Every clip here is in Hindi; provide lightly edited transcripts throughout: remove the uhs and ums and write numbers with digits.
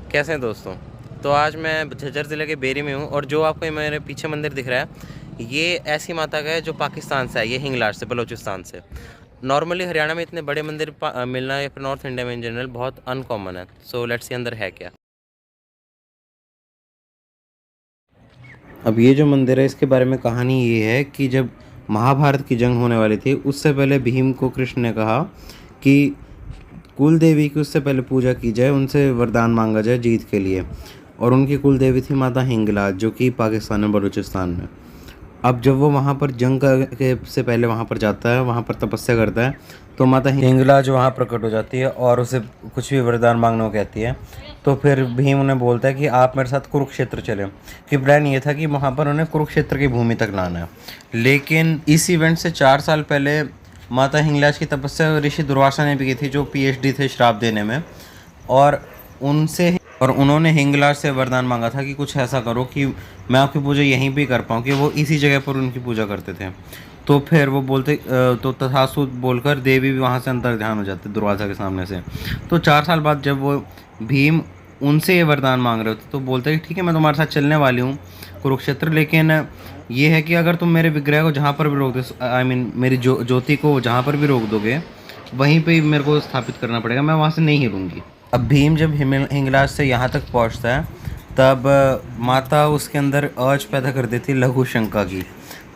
कैसे हैं दोस्तों। तो आज मैं झज्जर ज़िले के बेरी में हूँ और जो आपको ये मेरे पीछे मंदिर दिख रहा है, ये ऐसी माता का है जो पाकिस्तान से आई है, हिंगलाज से, बलूचिस्तान से। नॉर्मली हरियाणा में इतने बड़े मंदिर मिलना या फिर नॉर्थ इंडिया में इन जनरल बहुत अनकॉमन है। सो लेट्स सी अंदर है क्या। अब ये जो मंदिर है, इसके बारे में कहानी ये है कि जब महाभारत की जंग होने वाली थी, उससे पहले भीम को कृष्ण ने कहा कि कुल देवी की उससे पहले पूजा की जाए, उनसे वरदान मांगा जाए जीत के लिए। और उनकी कुल देवी थी माता हिंगलाज, जो कि पाकिस्तान में बलूचिस्तान में। अब जब वो वहाँ पर जंग के से पहले वहाँ पर जाता है, वहाँ पर तपस्या करता है, तो माता हिंगलाज वहाँ प्रकट हो जाती है और उसे कुछ भी वरदान मांगने को कहती है। तो फिर भीम उन्हें बोलता है कि आप मेरे साथ कुरुक्षेत्र चलें। कि प्लान ये था कि वहाँ पर उन्हें कुरुक्षेत्र की भूमि तक लाना है। लेकिन इस इवेंट से 4 साल पहले माता हिंगलाज की तपस्या ऋषि दुर्वासा ने भी की थी, जो पीएचडी थे श्राप देने में। और उनसे और उन्होंने हिंगलाज से वरदान मांगा था कि कुछ ऐसा करो कि मैं आपकी पूजा यहीं पे कर पाऊँ, कि वो इसी जगह पर उनकी पूजा करते थे। तो फिर वो बोलते तो तथास्तु बोलकर देवी भी वहाँ से अंतर ध्यान हो जाते दरवाज़ा के सामने से। तो 4 साल बाद जब वो भीम उनसे ये वरदान मांग रहे होते, तो बोलते कि ठीक है, मैं तुम्हारे साथ चलने वाली हूँ कुरुक्षेत्र, लेकिन ये है कि अगर तुम मेरे विग्रह को जहाँ पर भी रोक दो, आई मीन मेरी ज्योति को जहाँ पर भी रोक दोगे, वहीं पे ही मेरे को स्थापित करना पड़ेगा, मैं वहाँ से नहीं हिलूंगी। अब भीम जब हिंगलाज से यहाँ तक पहुँचता है, तब माता उसके अंदर अर्ज पैदा कर देती है लघु शंका की।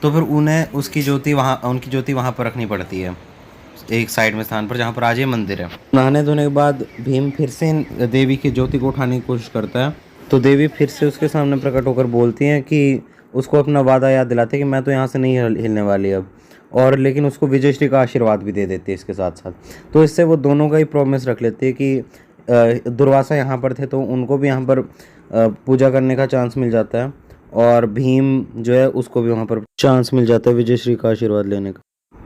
तो फिर उन्हें उनकी ज्योति वहाँ पर रखनी पड़ती है, एक साइड में स्थान पर जहाँ पर आज ये मंदिर है। नहाने धोने के बाद भीम फिर से देवी की ज्योति को उठाने की कोशिश करता है। तो देवी फिर से उसके सामने प्रकट होकर बोलती हैं कि उसको अपना वादा याद दिलाते हैं कि मैं तो यहाँ से नहीं हिलने वाली अब। और लेकिन उसको विजयश्री का आशीर्वाद भी दे देती है इसके साथ साथ। तो इससे वो दोनों का ही प्रॉमिस रख लेती है कि दुर्वासा यहाँ पर थे तो उनको भी यहाँ पर पूजा करने का चांस मिल जाता है, और भीम जो है उसको भी वहाँ पर चांस मिल जाता है विजयश्री का आशीर्वाद लेने का।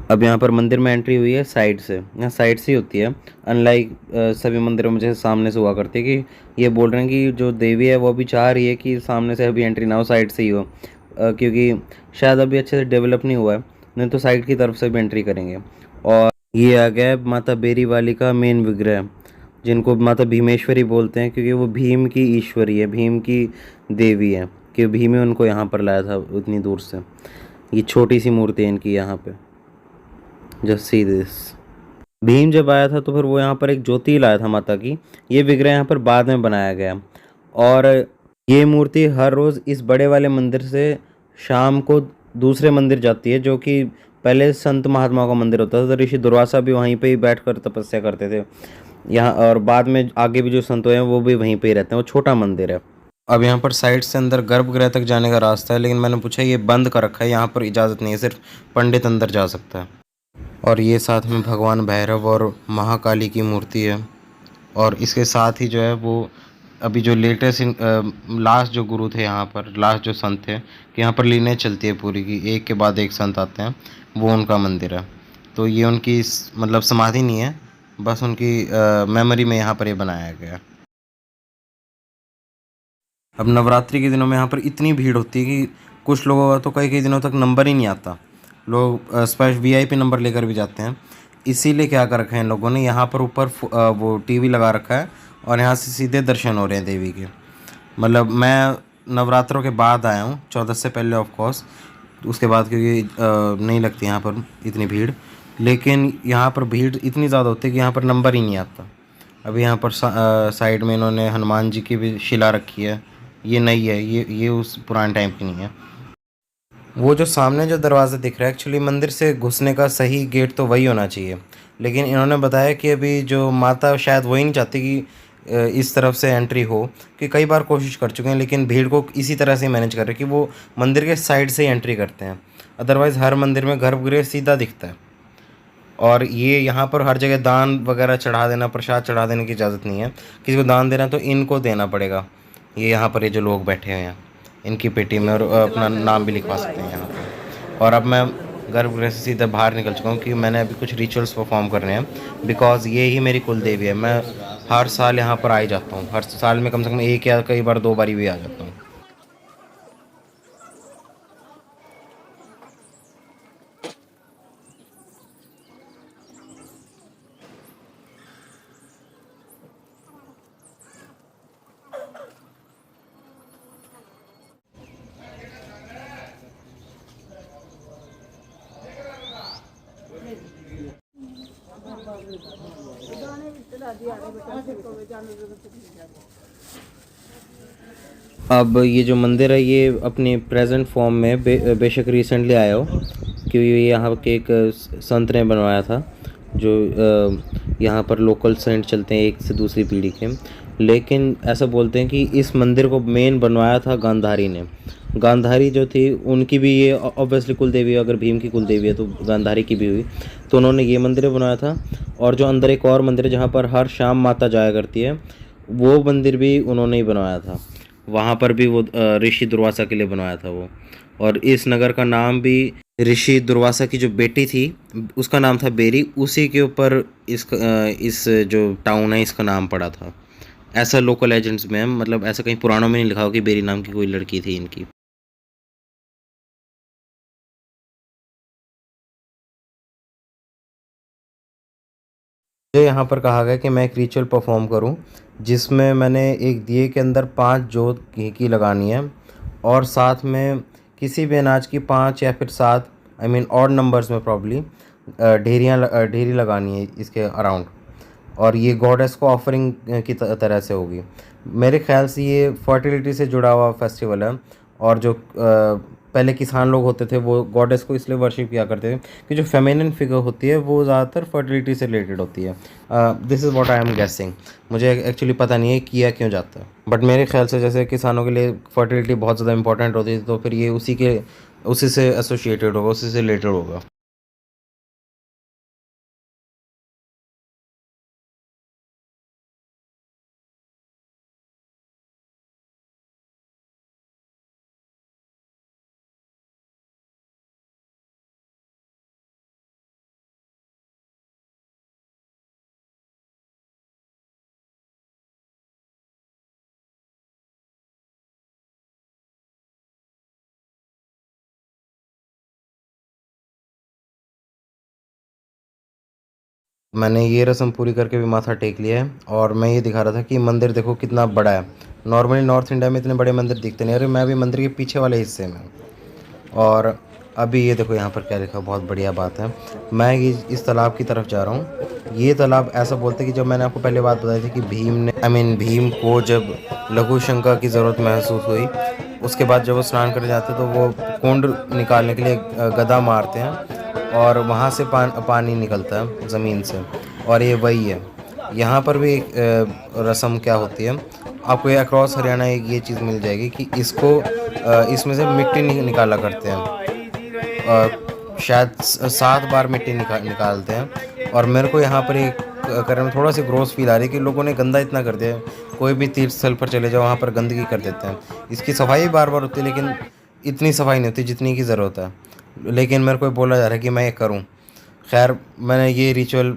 अब यहाँ पर मंदिर में एंट्री हुई है साइड से, यहाँ साइड से ही होती है। अनलाइक सभी मंदिरों में जैसे सामने से हुआ करती है, कि ये बोल रहे हैं कि जो देवी है वो अभी चाह रही है कि सामने से अभी एंट्री ना हो, साइड से ही हो। क्योंकि शायद अभी अच्छे से डेवलप नहीं हुआ है, नहीं तो साइड की तरफ से भी एंट्री करेंगे। और ये आ गया है माता बेरी वाली का मेन विग्रह, जिनको माता भीमेश्वरी बोलते हैं, क्योंकि वो भीम की ईश्वरी है, भीम की देवी है। कि भीम ही उनको यहाँ पर लाया था उतनी दूर से। ये छोटी सी मूर्ति है इनकी यहाँ पे, जस्ट सी दिस। भीम जब आया था तो फिर वो यहाँ पर एक ज्योति लाया था माता की। ये विग्रह यहाँ पर बाद में बनाया गया। और ये मूर्ति हर रोज़ इस बड़े वाले मंदिर से शाम को दूसरे मंदिर जाती है, जो कि पहले संत महात्माओं का मंदिर होता था। तो ऋषि दुर्वासा भी वहीं पे ही बैठकर तपस्या करते थे यहाँ, और बाद में आगे भी जो संत हुए हैं वो भी वहीं पे ही रहते हैं। वो छोटा मंदिर है। अब यहाँ पर साइड से अंदर गर्भगृह तक जाने का रास्ता है, लेकिन मैंने पूछा ये बंद कर रखा है, यहाँ पर इजाज़त नहीं है, सिर्फ पंडित अंदर जा सकता है। और ये साथ में भगवान भैरव और महाकाली की मूर्ति है। और इसके साथ ही जो है वो अभी जो लेटेस्ट लास्ट जो गुरु थे यहाँ पर, लास्ट जो संत थे, कि यहाँ पर लीने चलती है पूरी की, एक के बाद एक संत आते हैं, वो उनका मंदिर है। तो ये उनकी मतलब समाधि नहीं है, बस उनकी मेमोरी में यहाँ पर ये बनाया गया है। अब नवरात्रि के दिनों में यहाँ पर इतनी भीड़ होती है कि कुछ लोगों का तो कई कई दिनों तक नंबर ही नहीं आता। लोग स्पेशल वीआईपी नंबर लेकर भी जाते हैं। इसीलिए क्या कर रखा है इन लोगों ने, यहाँ पर ऊपर वो टीवी लगा रखा है, और यहाँ से सीधे दर्शन हो रहे हैं देवी के। मतलब मैं नवरात्रों के बाद आया हूँ, 14 से पहले ऑफ कोर्स, उसके बाद क्योंकि नहीं लगती यहाँ पर इतनी भीड़। लेकिन यहाँ पर भीड़ इतनी ज़्यादा होती है कि यहाँ पर नंबर ही नहीं आता। अभी यहाँ पर साइड में इन्होंने हनुमान जी की भी शिला रखी है। ये नई है, ये उस पुराने टाइम की नहीं है। वो जो सामने जो दरवाज़ा दिख रहा है, एक्चुअली मंदिर से घुसने का सही गेट तो वही होना चाहिए। लेकिन इन्होंने बताया कि अभी जो माता शायद वही नहीं चाहती कि इस तरफ से एंट्री हो, कि कई बार कोशिश कर चुके हैं, लेकिन भीड़ को इसी तरह से मैनेज कर रहे हैं कि वो मंदिर के साइड से ही एंट्री करते हैं। अदरवाइज़ हर मंदिर में गर्भगृह सीधा दिखता है। और ये यहाँ पर हर जगह दान वगैरह चढ़ा देना, प्रसाद चढ़ा देने की इजाज़त नहीं है। किसी को दान देना तो इनको देना पड़ेगा। ये यहाँ पर ये जो लोग बैठे हुए हैं इनकी पेटी में, और अपना नाम भी लिखवा सकते हैं यहाँ पर। और अब मैं गर्भगृह से सीधा बाहर निकल चुका हूँ, क्योंकि मैंने अभी कुछ रिचुअल्स परफॉर्म करने हैं, बिकॉज़ ये ही मेरी कुल देवी है। मैं हर साल यहाँ पर आ ही जाता हूँ, हर साल में कम से कम एक या कई बार 2 बारी भी आ जाता हूँ। अब ये जो मंदिर है ये अपनी प्रेजेंट फॉर्म में बेशक रिसेंटली आया हो, क्योंकि ये यहाँ के एक संत ने बनवाया था, जो यहाँ पर लोकल सेंट चलते हैं एक से दूसरी पीढ़ी के। लेकिन ऐसा बोलते हैं कि इस मंदिर को मेन बनवाया था गांधारी ने। गांधारी जो थी उनकी भी ये ऑब्वियसली कुल देवी है, अगर भीम की कुल देवी है तो गांधारी की भी हुई, तो उन्होंने ये मंदिर बनवाया था। और जो अंदर एक और मंदिर है जहाँ पर हर शाम माता जाया करती है, वो मंदिर भी उन्होंने ही बनवाया था। वहाँ पर भी वो ऋषि दुर्वासा के लिए बनवाया था वो। और इस नगर का नाम भी ऋषि दुर्वासा की जो बेटी थी उसका नाम था बेरी, उसी के ऊपर इस जो टाउन है इसका नाम पड़ा था। ऐसा लोकल एजेंट्स में है, मतलब ऐसा कहीं पुराणों में नहीं लिखा हो कि बेरी नाम की कोई लड़की थी इनकी। मुझे यहाँ पर कहा गया कि मैं एक रिचुअल परफॉर्म करूँ, जिसमें मैंने एक दिए के अंदर 5 जोत घी की लगानी है, और साथ में किसी भी अनाज की 5 या फिर 7 आई मीन ऑड नंबर्स में प्रॉब्ली ढेरी लगानी है इसके अराउंड। और ये गॉडेस को ऑफरिंग की तरह से होगी। मेरे ख्याल से ये फर्टिलिटी से जुड़ा हुआ फेस्टिवल है। और जो पहले किसान लोग होते थे वो गॉडेस को इसलिए वर्शिप किया करते थे कि जो फेमिनिन फिगर होती है वो ज़्यादातर फर्टिलिटी से रिलेटेड होती है। This is what I am guessing. मुझे एक्चुअली पता नहीं है किया क्यों जाता है, बट मेरे ख्याल से जैसे किसानों के लिए फर्टिलिटी बहुत ज़्यादा इंपॉर्टेंट होती है, तो फिर ये उसी से एसोसिएटेड होगा, उसी से रिलेटेड होगा। मैंने ये रस्म पूरी करके भी माथा टेक लिया है, और मैं ये दिखा रहा था कि मंदिर देखो कितना बड़ा है। नॉर्मली नॉर्थ इंडिया में इतने बड़े मंदिर दिखते नहीं। अरे मैं भी मंदिर के पीछे वाले हिस्से में हूँ। और अभी ये देखो यहाँ पर क्या लिखा, बहुत बढ़िया बात है। मैं ये इस तालाब की तरफ जा रहा हूँ। ये तालाब ऐसा बोलते हैं कि जब मैंने आपको पहले बात बताई थी कि भीम को जब लघु शंका की ज़रूरत महसूस हुई, उसके बाद जब वो स्नान करने जाते तो वो कुंड निकालने के लिए गदा मारते हैं, और वहाँ से पानी निकलता है ज़मीन से। और ये वही है। यहाँ पर भी एक रस्म क्या होती है, आपको ये अक्रॉस हरियाणा ये चीज़ मिल जाएगी कि इसमें से मिट्टी निकाला करते हैं। शायद 7 बार मिट्टी निकालते हैं। और मेरे को यहाँ पर एक करने में थोड़ा सी ग्रोस फील आ रही है कि लोगों ने गंदा इतना कर दिया है। कोई भी तीर्थ स्थल पर चले जाओ वहाँ पर गंदगी कर देते हैं। इसकी सफाई बार बार होती है, लेकिन इतनी सफाई नहीं होती जितनी की ज़रूरत है। लेकिन मेरे को बोला जा रहा है कि मैं ये करूँ। खैर, मैंने ये रिचुअल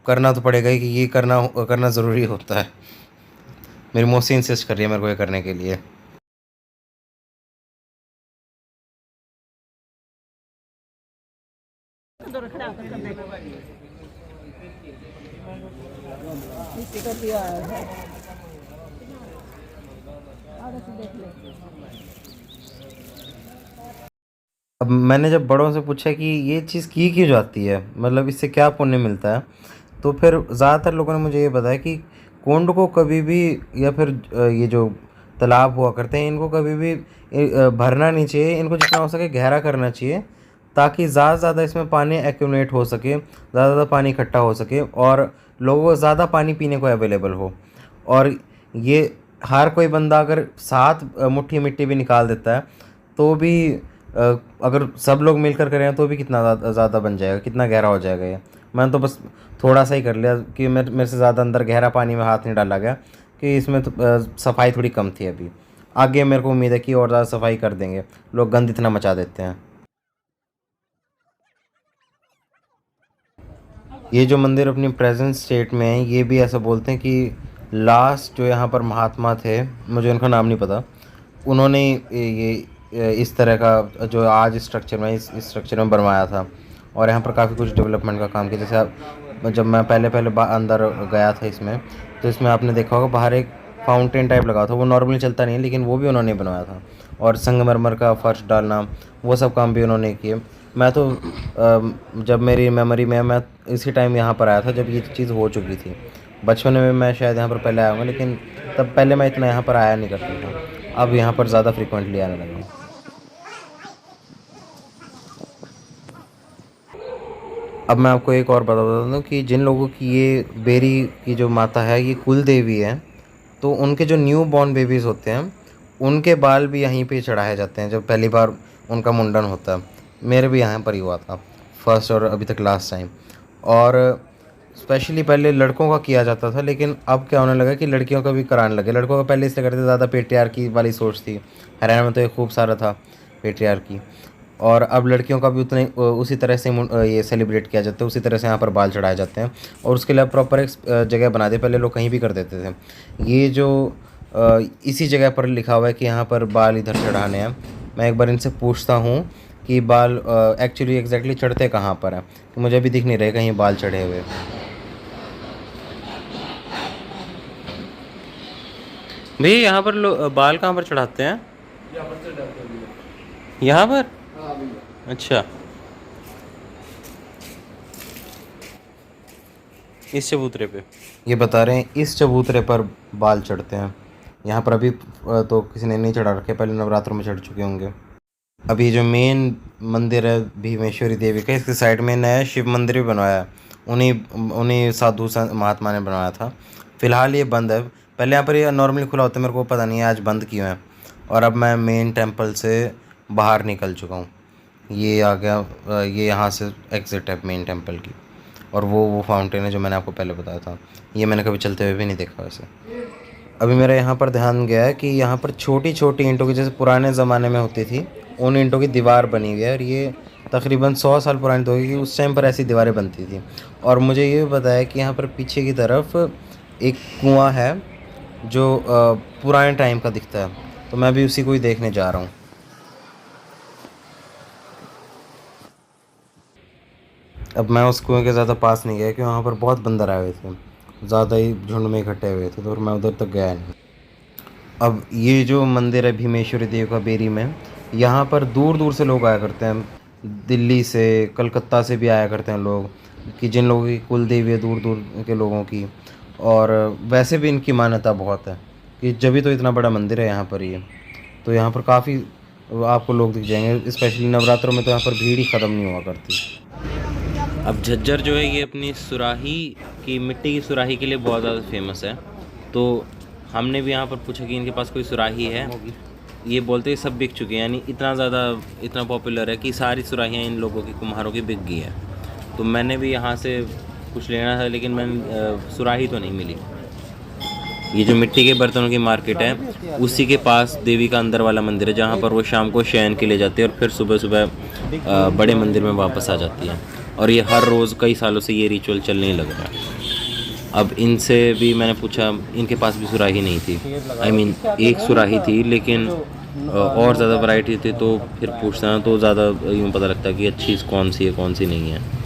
करना तो पड़ेगा ही, कि ये करना ज़रूरी होता है। मेरी मौसी इंसिस्ट कर रही है मेरे को ये करने के लिए। अब मैंने जब बड़ों से पूछा कि ये चीज़ की क्यों जाती है, मतलब इससे क्या पुण्य मिलता है, तो फिर ज़्यादातर लोगों ने मुझे ये बताया कि कुंड को कभी भी, या फिर ये जो तालाब हुआ करते हैं इनको कभी भी भरना नहीं चाहिए। इनको जितना हो सके गहरा करना चाहिए, ताकि ज़्यादा से ज़्यादा इसमें पानी एक्यूमुलेट हो सके, ज़्यादा से ज़्यादा पानी इकट्ठा हो सके, और लोगों को ज़्यादा पानी पीने को अवेलेबल हो। और ये हर कोई बंदा अगर 7 मुट्ठी मिट्टी भी निकाल देता है तो भी अगर सब लोग मिलकर करें तो भी कितना ज़्यादा बन जाएगा, कितना गहरा हो जाएगा ये। मैंने तो बस थोड़ा सा ही कर लिया, कि मेरे से ज़्यादा अंदर गहरा पानी में हाथ नहीं डाला गया, कि इसमें तो सफाई थोड़ी कम थी। अभी आगे मेरे को उम्मीद है कि और ज़्यादा सफाई कर देंगे, लोग गंद इतना मचा देते हैं। ये जो मंदिर अपनी प्रेजेंट स्टेट में है, ये भी ऐसा बोलते हैं कि लास्ट जो यहाँ पर महात्मा थे, मुझे उनका नाम नहीं पता, उन्होंने ये इस तरह का जो आज स्ट्रक्चर में इस स्ट्रक्चर में बनवाया था। और यहाँ पर काफ़ी कुछ डेवलपमेंट का काम किया। जैसे जब मैं पहले पहले अंदर गया था इसमें, तो इसमें आपने देखा होगा बाहर एक फाउंटेन टाइप लगा था। वो नॉर्मली चलता नहीं है, लेकिन वो भी उन्होंने बनवाया था। और संगमरमर का फर्श डालना, वो सब काम भी उन्होंने किए। मैं तो जब मेरी मेमोरी में है, मैं इसी टाइम यहाँ पर आया था जब ये चीज़ हो चुकी थी। बचपन में मैं शायद यहाँ पर पहले आया हूँ, लेकिन तब पहले मैं इतना यहाँ पर आया नहीं करता था। अब यहाँ पर ज़्यादा फ्रीक्वेंटली आने लगा हूँ। अब मैं आपको एक और बता दूँ कि जिन लोगों की ये बेरी की जो माता है ये कुल देवी है, तो उनके जो न्यू बॉर्न बेबीज़ होते हैं उनके बाल भी यहीं पे चढ़ाए जाते हैं जब पहली बार उनका मुंडन होता है। मेरे भी यहाँ पर ही हुआ था फर्स्ट और अभी तक लास्ट टाइम। और स्पेशली पहले लड़कों का किया जाता था, लेकिन अब क्या होने लगा कि लड़कियों का भी कराने लगे। लड़कों का पहले इसलिए करते ज़्यादा पेट्रियार्की वाली सोच थी, हरियाणा में तो ये खूब सारा था पेट्रियार्की। और अब लड़कियों का भी उतने उसी तरह से ये सेलिब्रेट किया जाता है, उसी तरह से यहाँ पर बाल चढ़ाए जाते हैं। और उसके लिए प्रॉपर एक जगह बना दी, पहले लोग कहीं भी कर देते थे। ये जो इसी जगह पर लिखा हुआ है कि यहाँ पर बाल इधर चढ़ाने हैं। मैं एक बार इनसे पूछता हूँ कि बाल एक्चुअली एग्जैक्टली चढ़ते कहाँ पर है, कि मुझे अभी दिख नहीं रहे कहीं बाल चढ़े हुए। भैया यहाँ पर बाल कहाँ पर चढ़ाते हैं? यहाँ पर? अच्छा, इस चबूतरे पे ये बता रहे हैं इस चबूतरे पर बाल चढ़ते हैं। यहाँ पर अभी तो किसी ने नहीं चढ़ा रखे, पहले नवरात्रों में चढ़ चुके होंगे। अभी ये जो मेन मंदिर है भीमेश्वरी देवी का, इसके साइड में नया शिव मंदिर भी बनवाया है। उन्हीं उन्हीं साधु महात्मा ने बनवाया था। फ़िलहाल ये बंद है, पहले यहाँ पर ये नॉर्मली खुला होता है, मेरे को पता नहीं है आज बंद क्यों है। और अब मैं मेन टेम्पल से बाहर निकल चुका हूँ। ये आ गया, ये यहाँ से एग्ज़िट है मेन टेम्पल की। और वो फाउंटेन है जो मैंने आपको पहले बताया था, ये मैंने कभी चलते हुए भी नहीं देखा वैसे। अभी मेरा यहाँ पर ध्यान गया है कि यहाँ पर छोटी छोटी ईंटों की, जैसे पुराने ज़माने में होती थी, उन ईंटों की दीवार बनी हुई है। और ये तकरीबन 100 साल पुरानी तो होगी कि उस टाइम पर ऐसी दीवारें बनती थी। और मुझे ये भी पता है कि यहाँ पर पीछे की तरफ एक कुआँ है जो पुराने टाइम का दिखता है, तो मैं भी उसी को ही देखने जा रहा हूँ। अब मैं उस कुएँ के ज़्यादा पास नहीं गया, क्योंकि वहाँ पर बहुत बंदर आए हुए थे, ज़्यादा ही झुंड में इकट्ठे हुए थे, तो मैं उधर तक गया नहीं। अब ये जो मंदिर है भीमेश्वरी देवी का बेरी में, यहाँ पर दूर दूर से लोग आया करते हैं। दिल्ली से, कलकत्ता से भी आया करते हैं लोग, कि जिन लोगों की कुल देवी है दूर दूर के लोगों की। और वैसे भी इनकी मान्यता बहुत है कि जब तो इतना बड़ा मंदिर है यहाँ पर ये, तो यहाँ पर काफ़ी आपको लोग दिख जाएंगे। स्पेशली नवरात्रों में तो यहाँ पर भीड़ ही ख़त्म नहीं हुआ करती। अब झज्जर जो है ये अपनी सुराही की, मिट्टी की सुराही के लिए बहुत ज़्यादा फेमस है। तो हमने भी यहाँ पर पूछा कि इनके पास कोई सुराही है। ये बोलते हैं सब बिक चुके हैं, यानी इतना पॉपुलर है कि सारी सुराहियाँ इन लोगों की, कुम्हारों की बिक गई है। तो मैंने भी यहाँ से कुछ लेना था, लेकिन मैंने सुराही तो नहीं मिली। ये जो मिट्टी के बर्तनों की मार्केट है, उसी के पास देवी का अंदर वाला मंदिर है, जहाँ पर वो शाम को शयन के लिए जाती है और फिर सुबह सुबह बड़े मंदिर में वापस आ जाती है। और ये हर रोज़ कई सालों से ये रिचुअल चलने लग रहा है। अब इनसे भी मैंने पूछा, इनके पास भी सुराही नहीं थी। I mean, एक सुराही थी, लेकिन और ज़्यादा वैरायटी थी, तो फिर पूछना तो ज़्यादा यूँ पता लगता है कि अच्छी कौन सी है कौन सी नहीं है।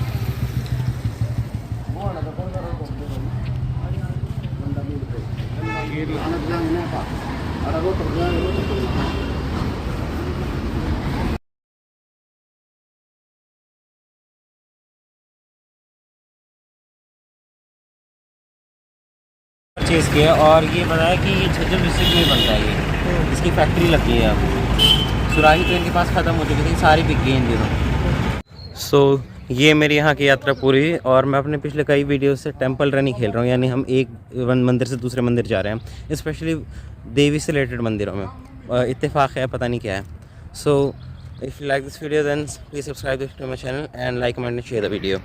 परचेज़ किया और ये बताया कि ये झज्जर डिस्ट्रिक्ट में बनता है, ये इसकी फैक्ट्री लगी है। अब सुराही तो इनके पास ख़त्म हो चुकी थी, सारी बिक गई इन दिनों। सो ये मेरी यहाँ की यात्रा पूरी हुई, और मैं अपने पिछले कई वीडियो से टेंपल रन ही खेल रहा हूँ, यानी हम एक मंदिर से दूसरे मंदिर जा रहे हैं, स्पेशली देवी से रिलेटेड मंदिरों में। इत्तेफाक है, पता नहीं क्या है। So if you like this video then please subscribe to my channel and like, comment and share the video.